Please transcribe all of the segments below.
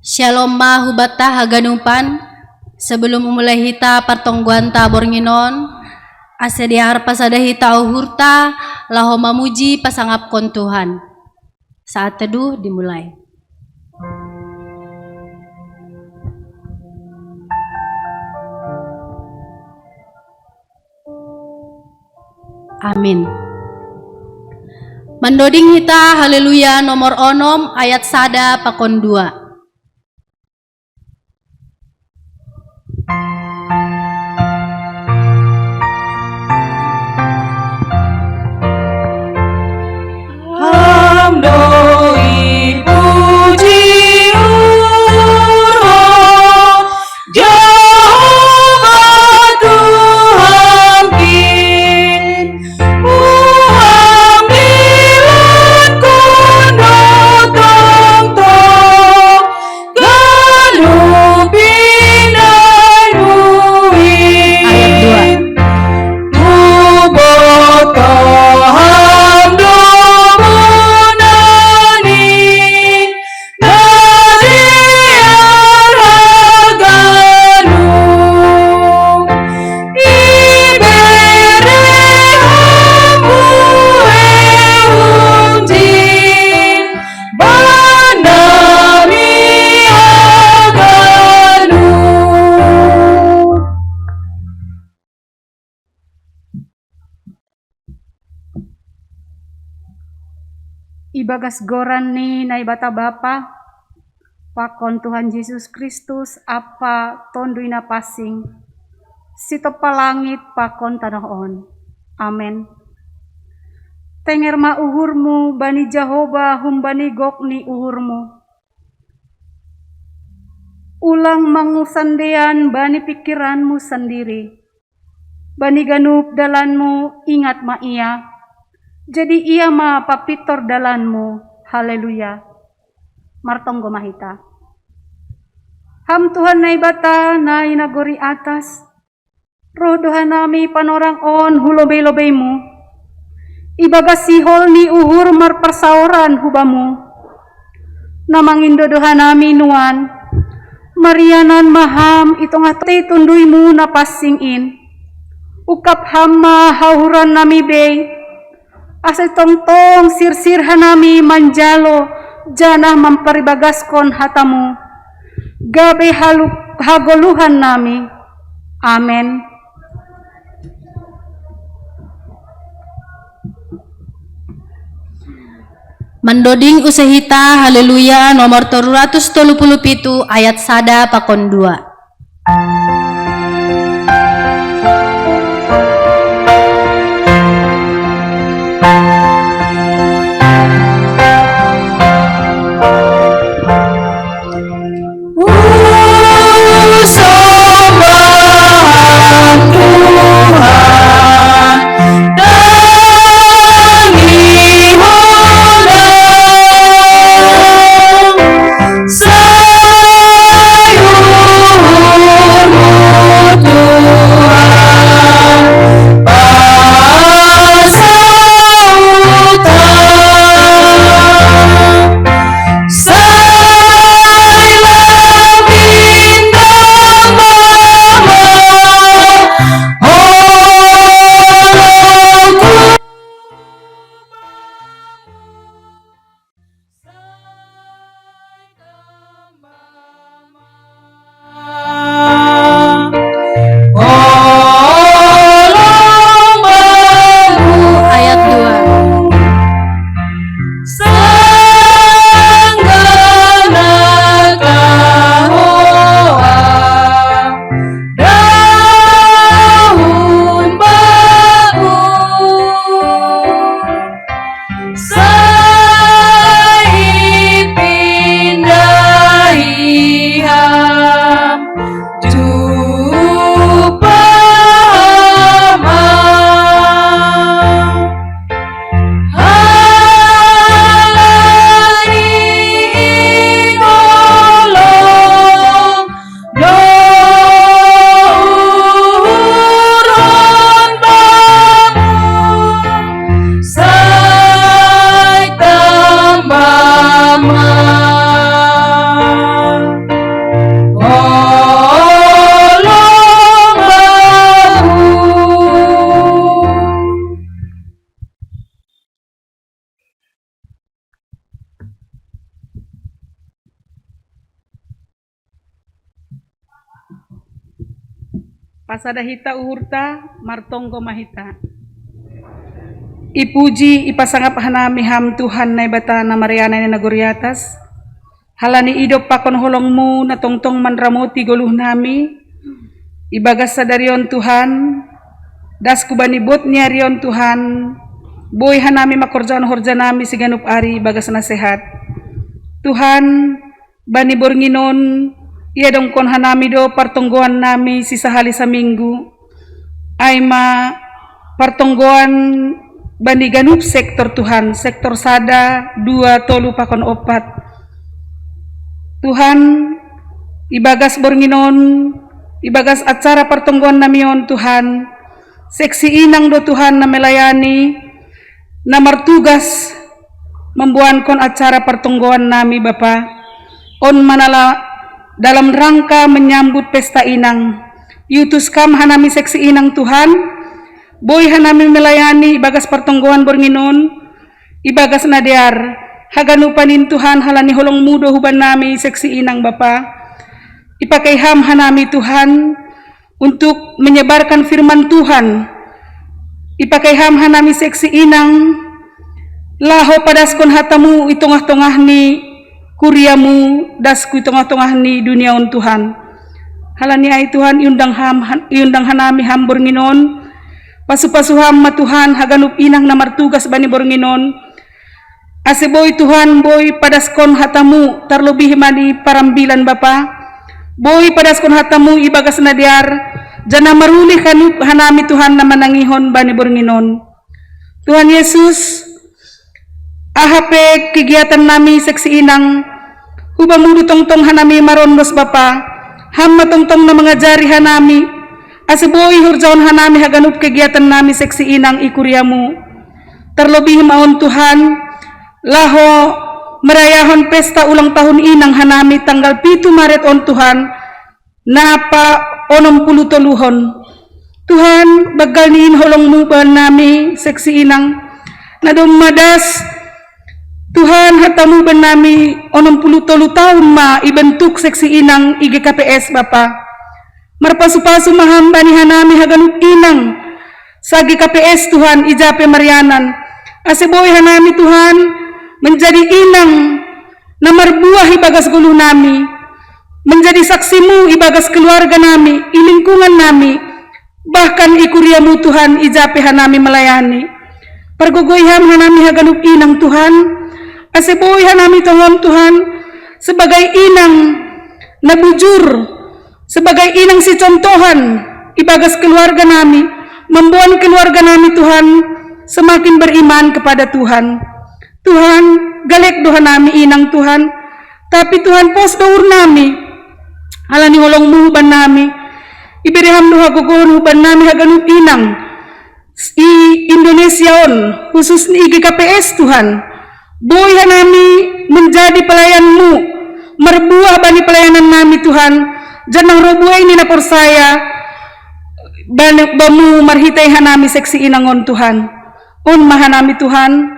Shalom ma hubata haganupan. Sebelum memulai hita pertongguan tabor nginon, asediar pasada hita uhurta laho mamuji pasangap kon Tuhan. Saat teduh dimulai. Amin. Mendoding hita haleluya nomor onom ayat sada pakon 2. Hamdoi puji urho Jehovah Tuhan kin Uambilan kuno tong ganupin anuin Ayat 2. Muboto Ibagas goran ni naibata Bapa, pakon Tuhan Yesus Kristus apa tonduina pasing, sitopa langit pakon tanah on. Amen. Tenger ma uhurmu bani Jehovah humbani gokni uhurmu. Ulang mangusandean bani pikiranmu sendiri. Bani ganup dalanmu ingat ma ia. Jadi ia ma papitor dalanmu. Haleluya. Martonggo mahita. Ham Tuhan naibata na inagori atas. Roh doha nami panorang on hulobei-lobeimu. Ibaga sihol ni uhur marpersaoran hubamu. Namangindo doha nami nuan. Marianan maham itong ate tunduimu na pasingin. Ukap hama hauhuran nami bay. Asal tongtong sir-sir hanami manjalo janah mamparibaгаskon hatamu. Gabe hagoluhan nami. Amen. Mendoding usahita haleluya nomor 337 ayat sada pakon 2. Sayur Pasada hita uhurta martonggo mahita. Ipuji ipasangap hanami ham Tuhan na ibata na Mariana na naguriatas. Halani idop pakon holongmu na tongtong manramoti guluh nami. Ibagas sa darion Tuhan. Das kubanibot niya riyon Tuhan. Boy hanami makorjan-horjan nami si ganup ari bagas na sehat. Tuhan banibor nginon iya dong kon hanami do partonggoan nami si sahali sa minggu. Ay ma partonggoan bani ganup sektor Tuhan, sektor sada 2 tolu pakon 4. Tuhan ibagas bornginon, ibagas acara partonggoan namion Tuhan. Seksi inang do Tuhan na melayani, na martugas membuat kon acara partonggoan nami Bapa. On manala dalam rangka menyambut pesta inang. Yutus kam hanami seksi inang Tuhan. Boy hanami melayani ibagas partonggoan bornginon. Ibagas nadear. Haganupanin Tuhan halani holong mudo huban nami seksi inang Bapa. Ipakai ham hanami Tuhan untuk menyebarkan firman Tuhan. Ipakai ham hanami seksi inang laho padaskon hatamu itongah-tongah ni kuriamu dasku itongah-tongah ni duniaun Tuhan. Halani ay Tuhan iundang hanami ham bornginon. Pasu-pasuham ma Tuhan haganup inang na martugas bani bornginon. Ase boy Tuhan boy padaskon hatamu tarlebih mani parambilan Bapa. Boy padaskon hatamu ibagas nadiar jana maruli kanup hanami Tuhan na manangihon bani bornginon. Tuhan Yesus ahape kegiatan nami seksi inang hubamudu tongtong hanami marondos Bapa. Ham matongtong na mengajari hanami aseboy hurjaon hanami haganup kegiatan nami seksi inang ikuriamu. Terlebih maon Tuhan laho merayahon pesta ulang tahun inang hanami tanggal 7 Maret on Tuhan napa 60 toluhon. Tuhan bagal niin holongmu ban nami seksi inang na madas Tuhan hatamu ban nami 60 tolu tahun ma ibentuk seksi inang IGKPS Bapa. Marpasu-pasu mahamba ni hanami haganup inang sa GKPS Tuhan ijape Marianan. Aseboy hanami Tuhan menjadi inang na marbuah ibagas guluh nami, menjadi saksimu ibagas keluarga nami, ilingkungan nami, bahkan ikuriamu Tuhan ijape hanami melayani. Pergogoyham hanami haganup inang Tuhan, aseboy hanami tongon Tuhan, sebagai inang na bujur, sebagai inang si contohan ibagas keluarga nami, membuat keluarga nami Tuhan semakin beriman kepada Tuhan. Tuhan galek doha nami inang Tuhan, tapi Tuhan pos daur nami halani holongmu ban nami ibiriham doha gogon ban nami haganup inang i Indonesia on khusus ni IGKPS Tuhan. Boy hanami menjadi pelayanmu, merbuah bani pelayanan nami Tuhan. Janang robuai ni na persaya bamu marhitai hanami seksi inangon Tuhan. On mahanami Tuhan.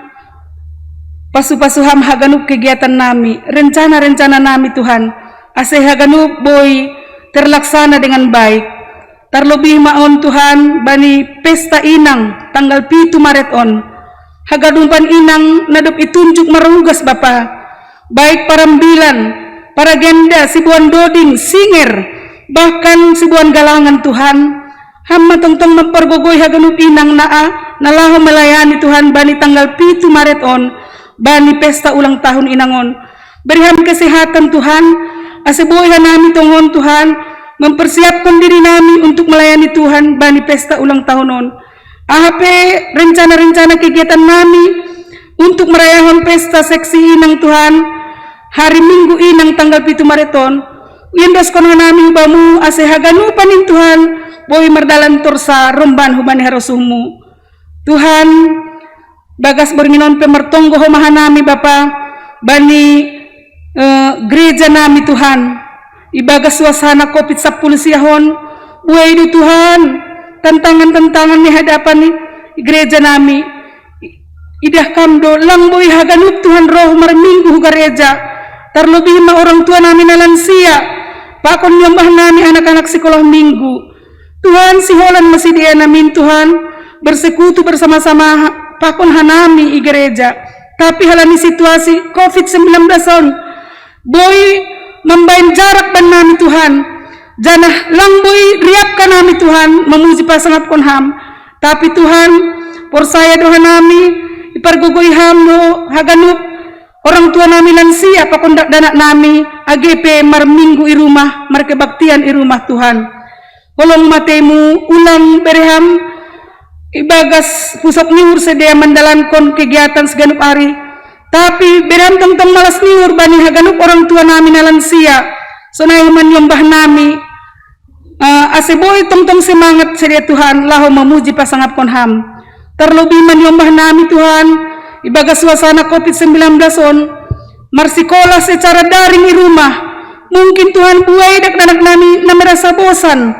Pasu-pasuham haganup kegiatan nami, rencana-rencana nami Tuhan, ase haganup boy terlaksana dengan baik. Terlebih maon Tuhan bani pesta inang tanggal 7 Maret on. Haganupan inang nadop itunjuk marugas Bapa. Baik parambilan, para genda, sibuan doding, singer, bahkan sibuan galangan Tuhan. Hamma tongtong mempergogoy haganup inang naa nalaho melayani Tuhan bani tanggal 7 Maret on. Bani pesta ulang tahun inangon. Berihan kesehatan Tuhan. Aseboy hanami tongon Tuhan. Mempersiapkan diri nami untuk melayani Tuhan bani pesta ulang tahun on. Ahape rencana-rencana kegiatan nami untuk merayakan pesta seksi inang Tuhan. Hari Minggu inang tanggal 7 Maret on. Windos kon hanami bamu ase haganupanin Tuhan. Boy merdalan torsa romban hubani harosuhmu. Tuhan bagas bornginon pemertonggo homahanami Bapa bani gereja nami Tuhan. Ibagas suasana COVID-10 siahon. Buaidu Tuhan tantangan-tantangan ni hadapan ni gereja nami. Idah kamdo langboy haganup Tuhan roh marminggu gereja. Terlebih ma orang tua nami na lansia. Pakon nyombah nami anak-anak sekolah minggu. Tuhan, siholan masidia namin Tuhan, bersekutu bersama-sama pakon hanami i gereja. Tapi halani situasi COVID-19 on, boy membain jarak ban nami Tuhan. Janah lang boy riak ka nami Tuhan, memuji pasangat kon ham. Tapi Tuhan, porsaya doha nami, ipargugoy ham no haganup orang tua nami lansia pakon danak nami, AGP marminggu i rumah, markebaktian i rumah Tuhan. Kolong matemu ulang bereham, ibagas pusat niur sedia mandalankon kegiatan seganup hari. Tapi bereham tong malas niur bani haganup orang tua nami na lansia. Sonay man yombah nami, aseboy tong semangat sedia Tuhan, laho memuji pasangap kon ham. Terlebih man yombah nami Tuhan, ibagas suasana COVID-19 on, marsikola secara daring di rumah. Mungkin Tuhan buai dak anak nami na merasa bosan,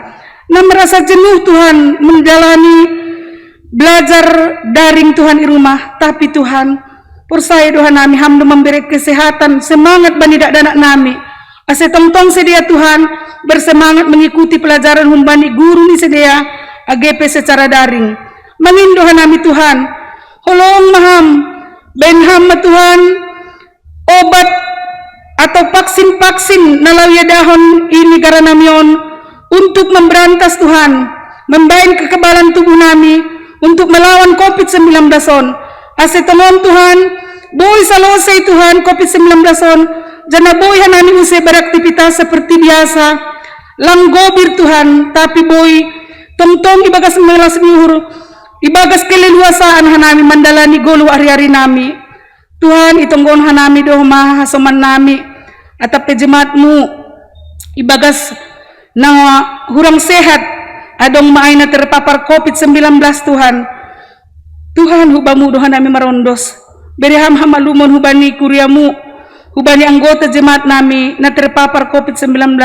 na merasa jenuh Tuhan menjalani belajar daring Tuhan di rumah. Tapi Tuhan, porsaya doa nami hamdo memberi kesehatan, semangat bani dak anak nami. Ase tong sedia Tuhan bersemangat mengikuti pelajaran humbani guru ni sedia AGP secara daring. Mangin doa nami Tuhan, holong maham ben ham Tuhan obat atau vaksin nalawya dahon ini negara namion untuk memberantas Tuhan, membain kekebalan tubuh nami untuk melawan COVID-19 on. Ase tolong Tuhan, boy salosay Tuhan COVID-19 on, jana boy hanani usai beraktivitas seperti biasa, langgobir Tuhan, tapi boy tong ibagas melas niur, ibagas keleluasaan hanami mandalani golu ari-ari nami. Tuhan itonggon hanami doh maha hasoman nami, atap jemaatmu ibagas na hurang sehat, adong maay na terpapar COVID-19 Tuhan. Tuhan hubamu doha nami marondos, bereham hamalumon hubani kuryamu, hubani anggota jemaat nami na terpapar COVID-19.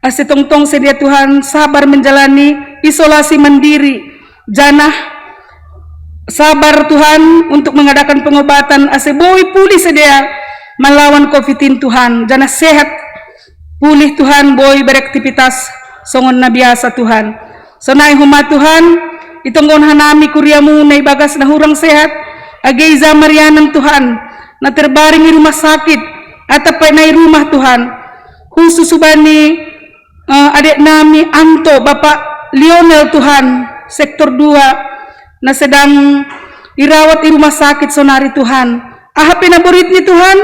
Ase tong sedia Tuhan sabar menjalani isolasi mandiri, janah sabar Tuhan untuk mengadakan pengobatan. Ase boy pulih sedia melawan COVID-19 Tuhan, janah sehat pulih Tuhan, boy beraktivitas songon na biasa Tuhan. Sonai huma Tuhan, itonggon hanami kuryamu na ibagas na hurang sehat, ageiza marianan Tuhan, na terbaring di rumah sakit, atapay na rumah Tuhan. Khusus subani adik nami Anto, Bapak Lionel Tuhan, sektor 2, na sedang irawat di rumah sakit sonari Tuhan. Ahapin aborit ni Tuhan,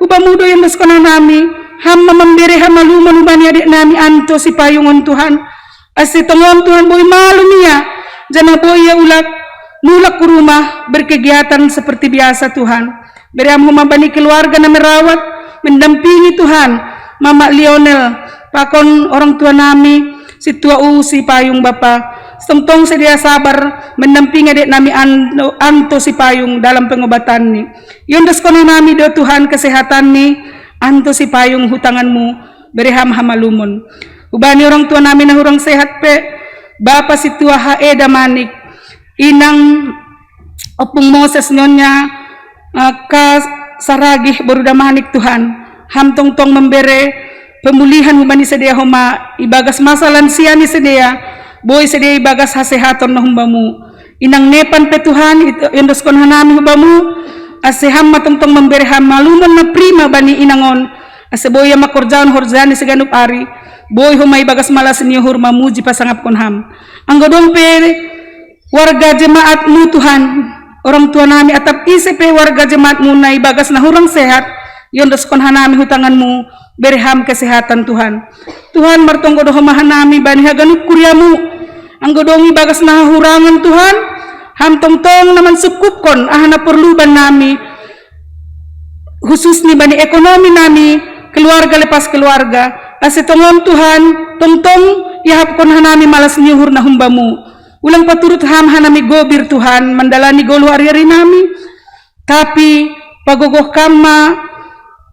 ubamudo yang doskona nami, hamma memberi hamaluman ubani adik nami Anto si payungon Tuhan. Asitongon Tuhan boy malu niya, jana boy ya nulak ke rumah berkegiatan seperti biasa Tuhan. Beriam humabani keluarga na merawat, mendampingi Tuhan, Mama Lionel, pakon orang tua nami, si tua si payung Bapa. Tong sedia sabar mendampingi adik nami Anto si payung dalam pengobatan ni. Yun doskono nami do Tuhan kesehatan ni Anto si payung hutanganmu bereham hamalumon. Ubani orang tua nami na hurang sehat pe, Bapa si tua Hae Damanik, inang opung Moses nyonya ka saragih baru damanik Tuhan. Ham tong membere pemulihan ubani sedia homa ibagas masa lansia ni sedia. Boy sedia ibagas hasehaton na humbamu. Inang nepan pe Tuhan, indoskon hanami humbamu, ase hamma tong memberi hamaluman na prima bani inangon, ase boy makorjaon horjani seganup ari, boy humay ibagas malas niyo hurma muji pasangap kon ham. Ang godong pe warga jemaatmu Tuhan, orang tua nami atap ise pe warga jemaatmu na ibagas na hurang sehat, indoskon hanami hutanganmu, berham kesehatan Tuhan. Tuhan martonggo doh mahanami bani haganuk kuryamu, ang godongi bagas na hurangan Tuhan, ham tong naman sukupkon ahana perluban nami, khusus ni bani ekonomi nami, keluarga lepas keluarga. Asitongon Tuhan, tong ihapkon hanami malas nyuhur na humbamu. Ulang paturut ham hanami gobir Tuhan, mandalani golu ari-ari nami. Tapi pagogoh kama,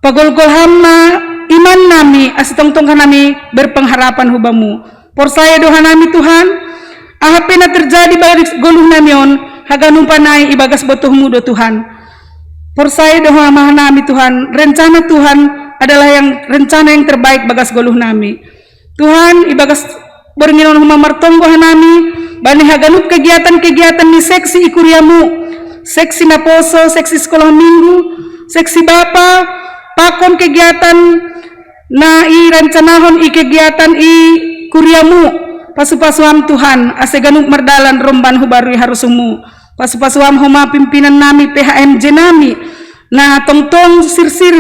pagolgol hamma iman nami, asitong hanami berpengharapan hubamu. Porsaya doha nami Tuhan, ahapin na terjadi bagi goluh namion, haganung panay ibagas botohmu do Tuhan. Porsaya doha nami Tuhan, rencana Tuhan adalah rencana yang terbaik bagas goluh nami. Tuhan ibagas Bornginon humamartonggo hanami, bani haganup kegiatan-kegiatan ni seksi ikuriamu, seksi na poso, seksi sekolah minggu, seksi bapa, pakon kegiatan na i rancanahon i kegiatan i kuriamu, pasu-pasuam Tuhan, ase ganup mardalan romban hubarui harusumu, pasu-pasuam homa pimpinan nami PHMJ nami, na tong-tong sir-sir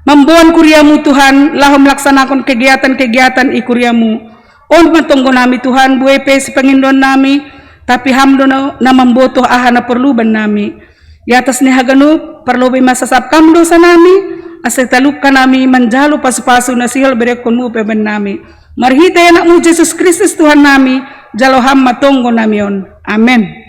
membuan kuriamu Tuhan, lahom melaksanakan kegiatan-kegiatan i kuriamu. On matonggo nami Tuhan, buepe si pangindon nami, tapi hamdo na membotoh aha na perluban nami. Di atas ni haganup, perlu masasap kamdo sa nami, ase talukkan nami manjalo pasu-pasu na sihal berekon mo peben nami. Marhita anak mo Jesus Kristus Tuhan nami, jalo ham matonggo nami on. Amen.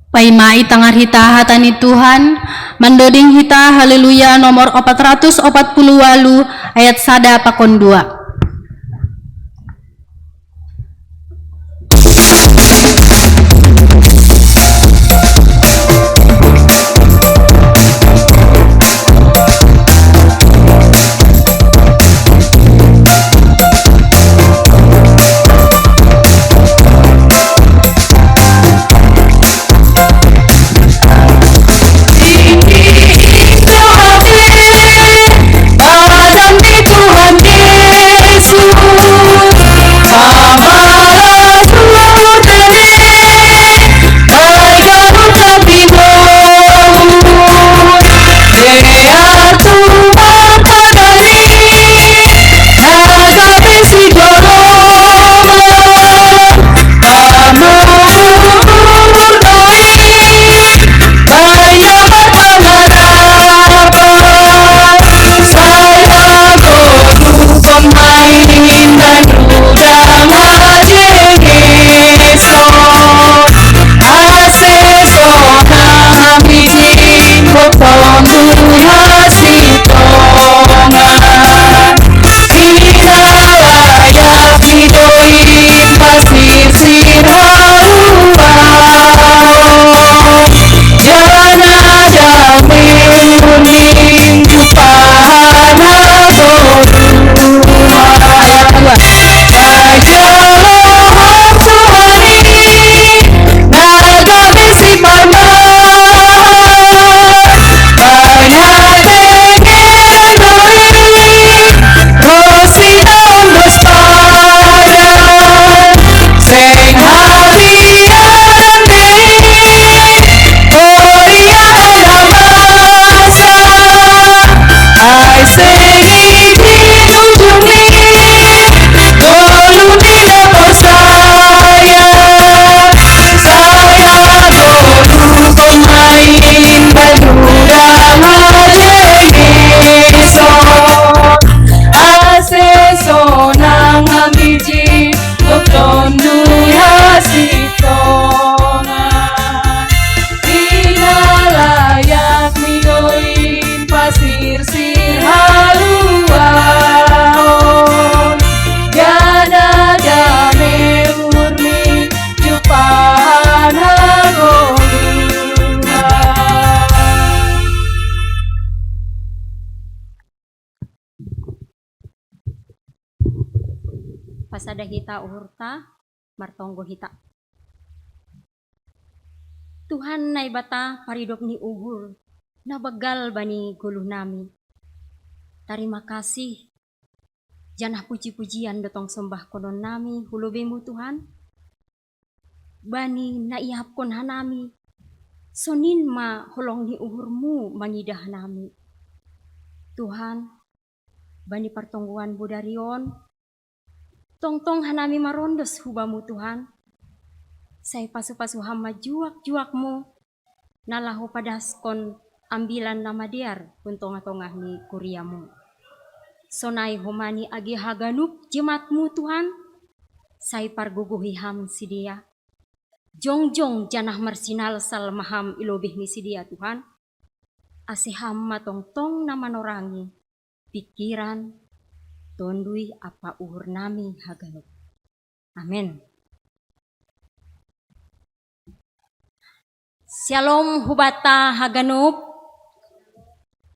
Paimai tangar hita hatani Tuhan, mandoding hita haleluya nomor 448 ayat 1 pakon 2. Pasada hita uhurta, martonggo hita. Tuhan na ibata paridop ni uhur, nabagal bani guluh nami. Terima kasih, janah puji-pujian dotong sembah konon nami, hulubemu Tuhan. Bani naihapkon hanami, sonin ma holong ni uhurmu mangidah nami. Tuhan, bani pertongguan budarion, tong-tong hanami marondos hubamu Tuhan. Saya pasu-pasu hama juak-juakmu, nalahu padaskon ambilan nama diar kuntong-tongah ni kuriamu. Sonai homani agi haganup jemaatmu Tuhan, saya parguguhi ham sidia. Jongjong janah marsinal sal maham ilobih ni sidia Tuhan. Asiham matong-tong nama norangi, pikiran, tondui apa uhur nami haganup. Amin. Shalom hubata haganup,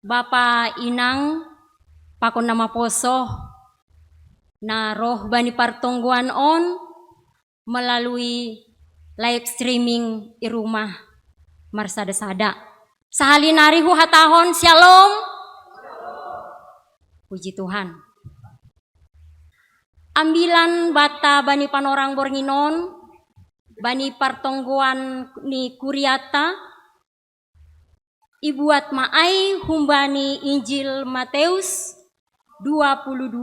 Bapa inang pakon nama poso na roh bani partongguan on melalui live streaming di rumah marsada-sada. Sahalinari hu hatahon shalom. Puji Tuhan. Ambilan bata bani panorang bornginon, bani partongguan ni Kuriata, ibuat maai humbani Injil Matius 22,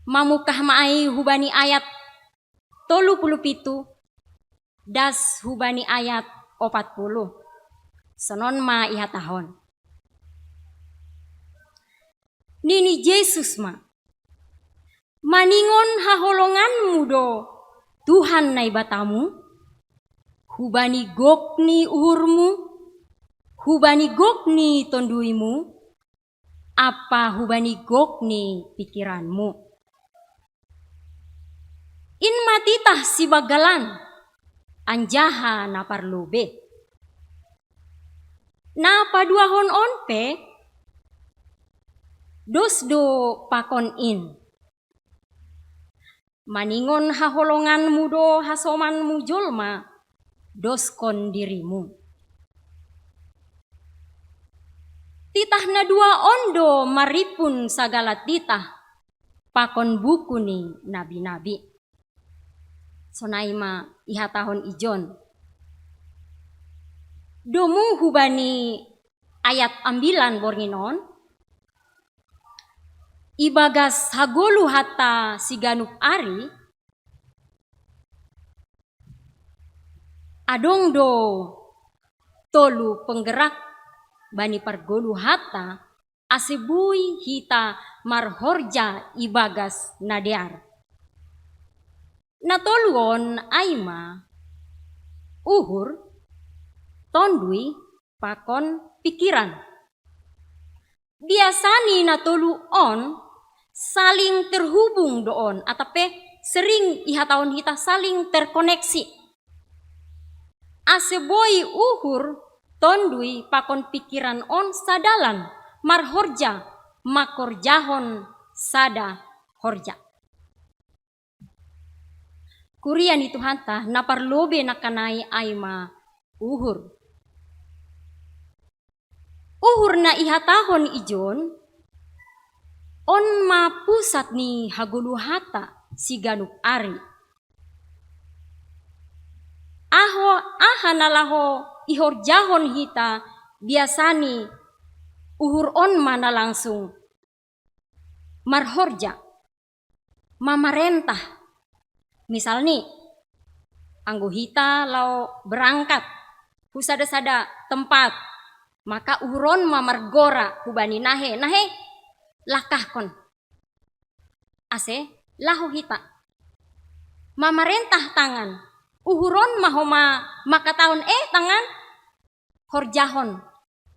mamukah maai hubani ayat 37, das hubani ayat 40. Senon ma ihatahon. Nini Yesus ma, maningon haholonganmu do Tuhan nai batamu, hubani gokni uhurmu, hubani gokni tonduimu, apa hubani gokni pikiranmu. In matitah si bagalan, anjaha na parlobe. Na paduahon onpe, dosdo pakon in. Maningon haholonganmu do hasomanmu jolma, doskon dirimu. Titah na dua ondo maripun sagala titah, pakon buku ni nabi-nabi. Sonaima ihatahon ijon. Domu hubani ayat ambilan bornginon, ibagas hagolu hata siganup ari, adong do tolu penggerak bani pargolu hata asebui hita marhorja ibagas nadear. Natoluon aima uhur tondui pakon pikiran. Biasani natolu on saling terhubung doon atape sering ihatahon hita saling terkoneksi. Aseboi uhur tondui pakon pikiran on sadalan marhorja makorjahon sada horja. Kurian itu hanta naparlobe nakanai aima uhur. Uhur na ihatahon ijon on ma pusat ni hagulu hata siganup ari. Aha nalaho ihorjahon hita biasani uhur on mana langsung marhorja mamarentah. Misal nih anggo hita lau berangkat husada-sada tempat, maka uhuron mamargora hubani nahe lakahkon ase lahu hita mamarentah tangan uhuron mahoma makataon tangan horjahon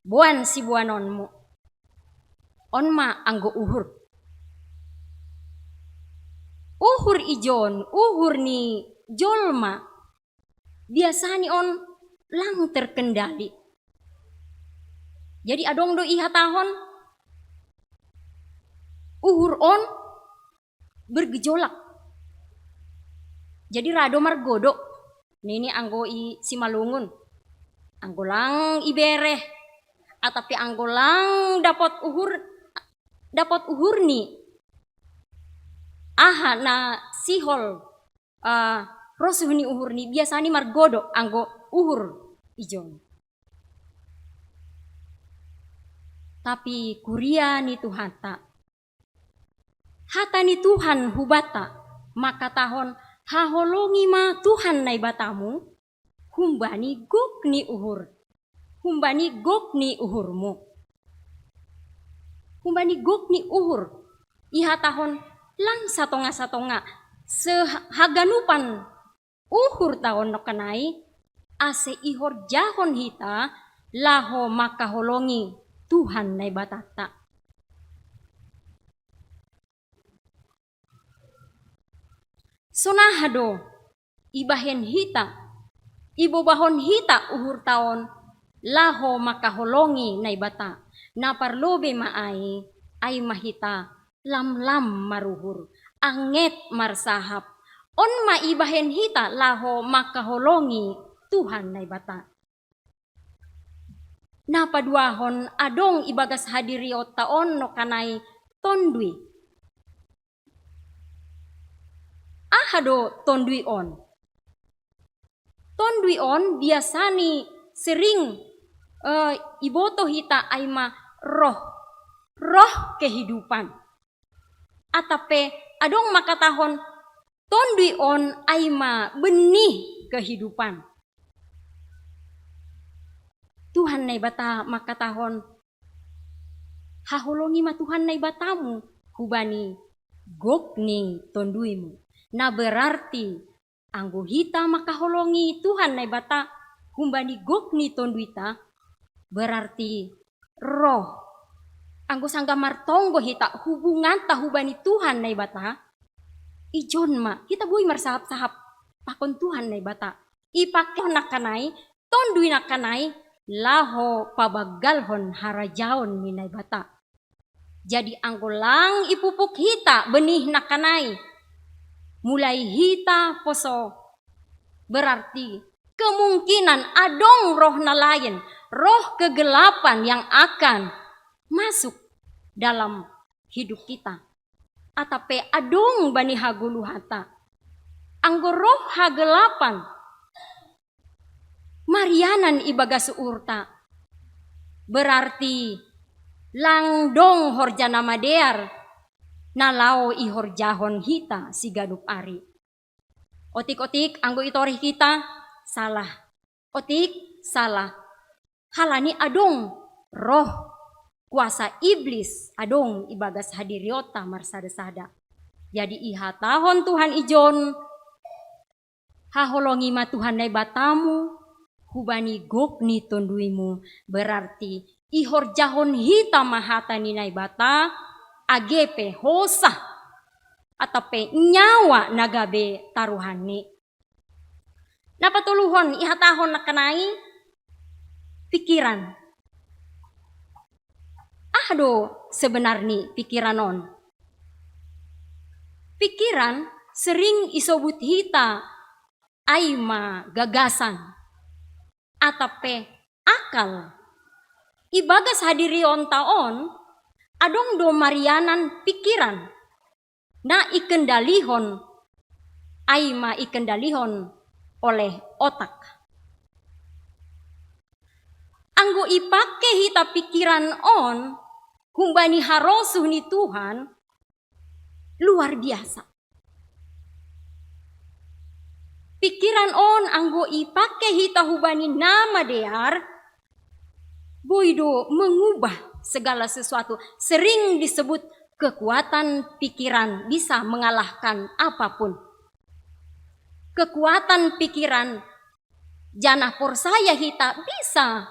buan si buanonmu on ma anggo uhur ijon uhur ni jolma biasani on lang terkendali. Jadi adong do ihatahon uhur on bergejolak. Jadi rado margodo. Nini anggo i simalungun. Anggo lang ibereh. Atapi anggo lang dapat uhur ni. Aha na sihol rosuh ni uhur ni biasani margodo anggo uhur ijon. Tapi kuria ni Tuhan tak. Hata ni Tuhan hubata, maka tahon haholongi ma Tuhan nai batamu, humbani gok ni uhur. Humbani gok ni uhurmu. Humbani gok ni uhur. Iha tahon lang satonga-satonga. Sehaganupan uhur tahon nokanai, ase ihor jahon hita, laho maka holongi Tuhan nai batata. Sonahado ibahen hita, ibobahon hita uhur taon, laho maka holongi nai bata. Na parlobe maay ay mahita lamlam maruhur, anget marsahap, on maibahen hita laho makaholongi Tuhan nay bata. Napaduahon adong ibagas hadiriot taon no kanay tondui. Ahado tondui on. Tondui on biasani sering iboto hita ay roh kehidupan. Atape adong makatahon tondui on ay benih kehidupan. Tuhan nay bata makatahon haholongi ma Tuhan nay batamu hubani gokni tonduimu. Na berarti anggo hita makaholongi Tuhan nay bata hubani gokni tonduita berarti roh anggo sangga martonggo hita hubungan ta hubani Tuhan nay bata ijon ma hita bui marsahap-sahap pakon Tuhan nay bata ipake nakanay tondui nakanay laho pabagalhon harajaon minay bata. Jadi anggolang ipupuk hita benih nakanay. Mulai hita poso berarti kemungkinan adong roh na lain, roh kegelapan yang akan masuk dalam hidup kita. Atape adong bani haguluhata. Anggo roh hagelapan marianan ibaga suurta. Berarti langdong horjana madear nalao ihorjahon hita si gadup ari. Otik-otik anggo itorih kita salah. Otik salah. Halani adong roh kuasa iblis adong ibagas hadiriota marsada-sada. Jadi ihatahon Tuhan ijon haholongi ma Tuhan nay batamu hubani gokni tonduimu berarti ihorjahon hita mahata ninay bata agepe hosa atape nyawa nagabe taruhani. Napatuluhon ihatahon nakanay pikiran. Ahdo sebenarnya pikiranon. Pikiran sering isobut hita ay gagasan atape akal. Ibagas hadirion taon adong do marianan pikiran na ikendalihon ay ikendalihon oleh otak. Anggo ipake hita pikiran on humbani harosuh ni Tuhan luar biasa. Pikiran on anggo ipake hita hubani nama dear boido mengubah segala sesuatu. Sering disebut kekuatan pikiran bisa mengalahkan apapun. Kekuatan pikiran janah porsaya hita bisa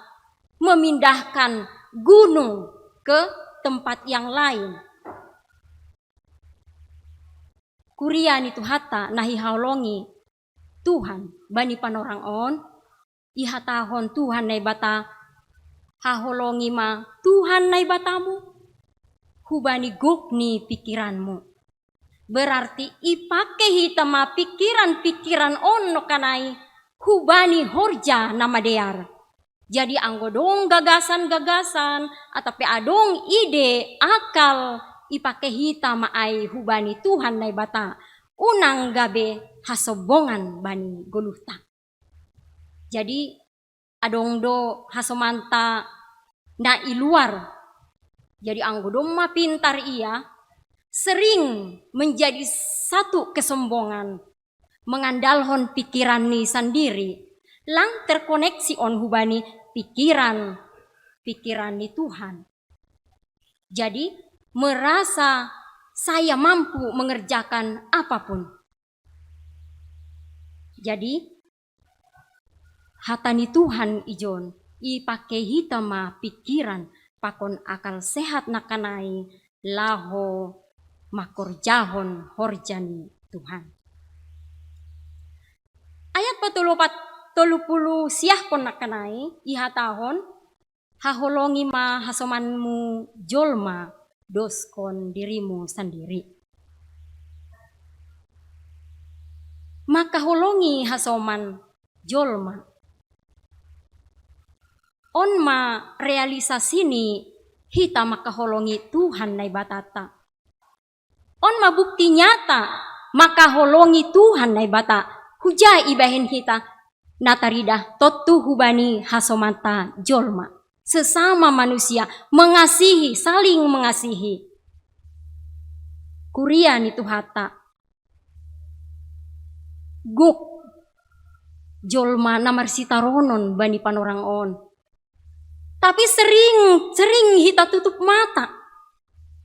memindahkan gunung ke tempat yang lain. Kurian itu hata nahi haulongi Tuhan bani panorang on ihatahon Tuhan nay bata haholongi ma Tuhan nay batamu hubani gokni pikiranmu. Berarti ipake hita ma pikiran-pikiran on no kanay hubani horja nama dear. Jadi anggo dong gagasan-gagasan atape adong ide akal ipake hita ma ay hubani Tuhan nay bata unang gabe hasobongan bani goluhta. Jadi adong do hasomanta na iluar. Jadi anggo dong ma pintar ia sering menjadi satu kesombongan mengandalkan pikiran ni sendiri lang terkoneksi on hubani pikiran ni Tuhan. Jadi merasa saya mampu mengerjakan apapun. Jadi hatani Tuhan ijon ipake hita ma pikiran pakon akal sehat nakanai laho makorjahon horjani Tuhan. Ayat 30 siah pon nakanai ihatahon haholongi ma hasomanmu jolma, doskon dirimu sendiri. Maka holongi hasoman jolma. On ma realisasi ni hita maka holongi Tuhan nai batata. On ma bukti nyata maka holongi Tuhan nai bata. Hujai ibahin hita natarida totu hubani hasomanta jolma. Sesama manusia mengasihi, saling mengasihi. Kuria ni tuhata. Guk jolma namar sitaronon bani panorang on. Tapi sering hita tutup mata.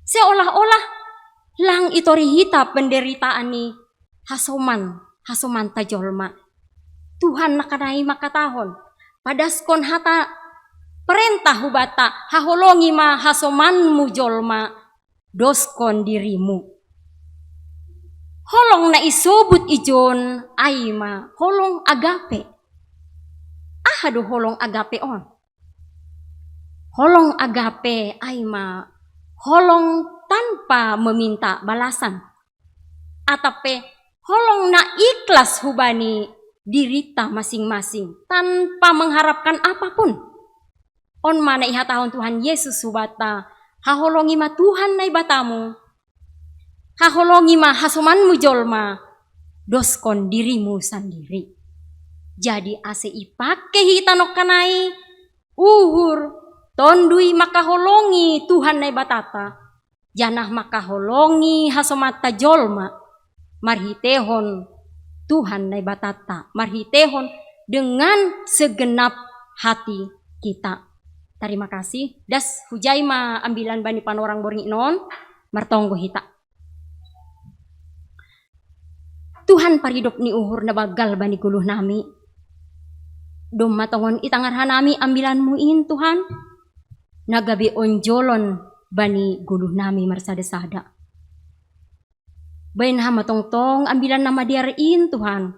Seolah-olah lang itori hita penderitaan ni hasoman ta jolma. Tuhan nakanai makatahon. Padaskon hata perintah hubata haholongi ma hasomanmu jolma, doskon dirimu. Holong na isobut ijon aima holong agape. Ahado holong agape on. Holong agape aima holong tanpa meminta balasan. Atape holong na ikhlas hubani dirita masing-masing tanpa mengharapkan apapun. On mana ihatahon Tuhan Yesus hubata haholongi ma Tuhan nai batamu. Haholongi ma hasomanmu jolma, doskon dirimu sendiri. Jadi ase ipake hita nokanai uhur tondui maka holongi Tuhan nai batata. Janah maka holongi hasomata jolma, marhitehon Tuhan nai batata, marhitehon dengan segenap hati kita. Terima kasih. Das hujai ma ambilan bani panorang borngi non martonggo hita. Tuhan paridop ni uhur na bagal bani guluh nami. Dom matongon itangarhan nami ambilanmu in Tuhan. Nagabi onjolon bani guluh nami marsada-sada. Bain hama tongtong ambilan nama diarin Tuhan.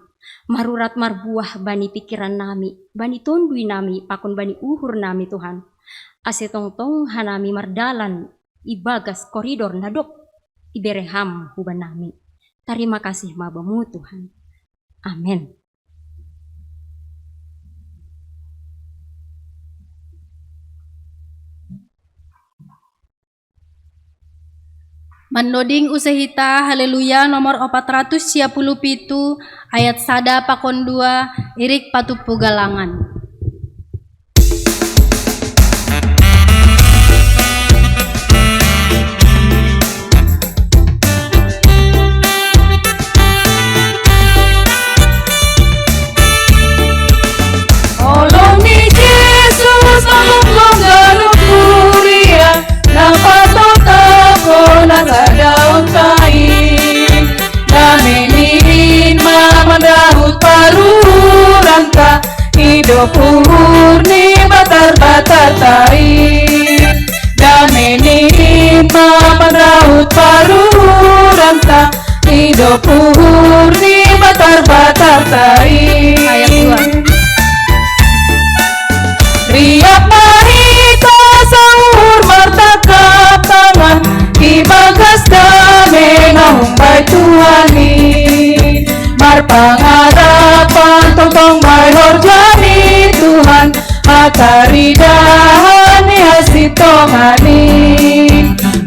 Marurat marbuah bani pikiran nami. Bani tondui nami pakon bani uhur nami Tuhan. Ase tongtong hanami mardalan ibagas koridor nadok. Ibereham huban nami. Terima kasih mabamu Tuhan. Amin. Manloding usahita haleluya nomor 457 ayat sada pakon 2 irik patupu galangan. Hidup ni batar-batar tai Dameni mamaraut paru ranta Hidup ni batar-batar tai Ayat 2. Riap mahita sahur martakap tangan Ibagas dame ngahumbai Tuhani Marpangarapan tong-tong may horjani Tuhan Hataridahan ni hasitongani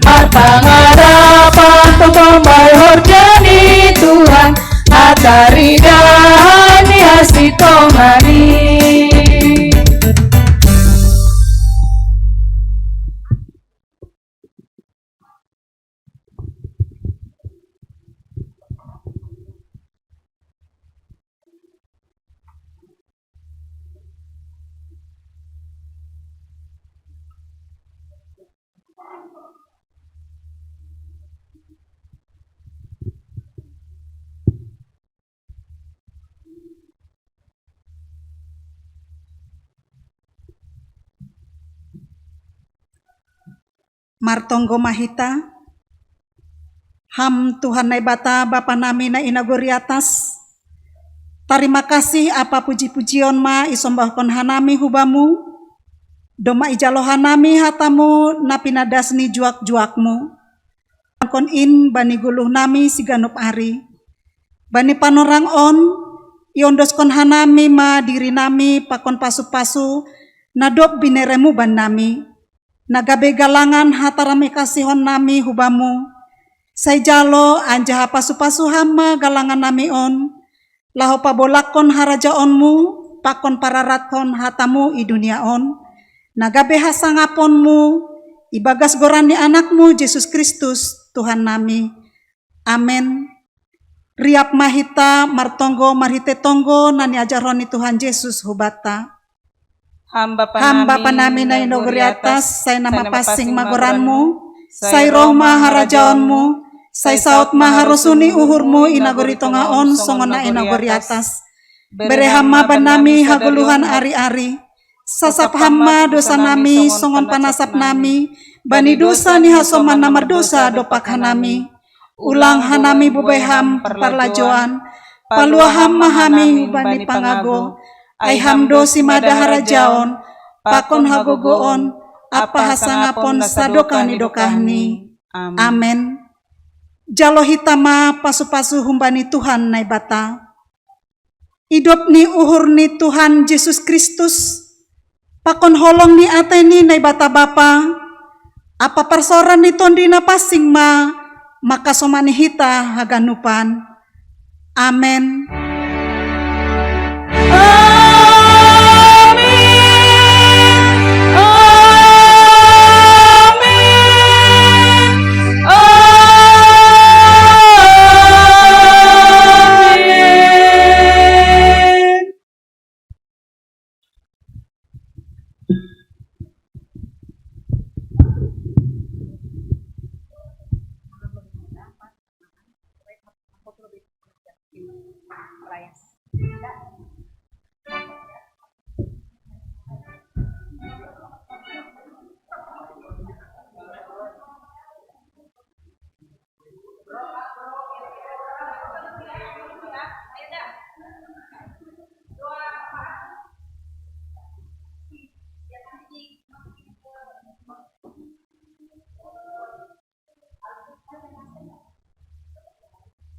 Marpangarapan tong-tong may horjani Tuhan Hataridahan ni hasitongani. Martonggo mahita, ham Tuhan nai bata Bapa nami na inagori atas. Terima kasih apa puji-pujion ma isombahkon hanami hubamu. Doma ijalohan nami hatamu na pinadasni juak-juakmu. Kon in bani guluh nami siganup ari. Bani panorang on, iondos kon hanami ma diri nami pakon pasu-pasu, nadop bineremu ban nami. Nagabe galangan hatarami kasihon nami hubamu. Say jalo anjaha pasu-pasu hama galangan nami on. Laho pabolakon harajaonmu, pakon pararatkon hatamu i dunia on. Nagabe hasangaponmu, ibagas gorani anakmu Yesus Kristus Tuhan nami. Amen. Riap mahita martonggo marhite tonggo nani ajaroni Tuhan Yesus hubata. Hamba Panami na inogori atas, say nama pasing magoranmu, say roh maharajaonmu, say saut maharusuni uhurmu inagori tongaon songona inagori atas. Bere hama banami haguluhan ari-ari, sasap hama dosa nami songon panasap nami, bani dosa ni hasoman namar dosa dopak hanami. Ulang hanami bubeham parlajoan, palua hama hami bani pangago, ay hamdo si madaharajaon, pakon hagogoon, apa hasangapon sadokani dokahni. Amen. Jalo hitama pasu-pasu humbani Tuhan nai bata. Idop ni uhur ni Tuhan Yesus Kristus, pakon holong ni ateni nai bata bapa, apa persoran ni tondina pasing ma, maka somani hita haganupan. Amen.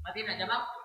Mati na jabang.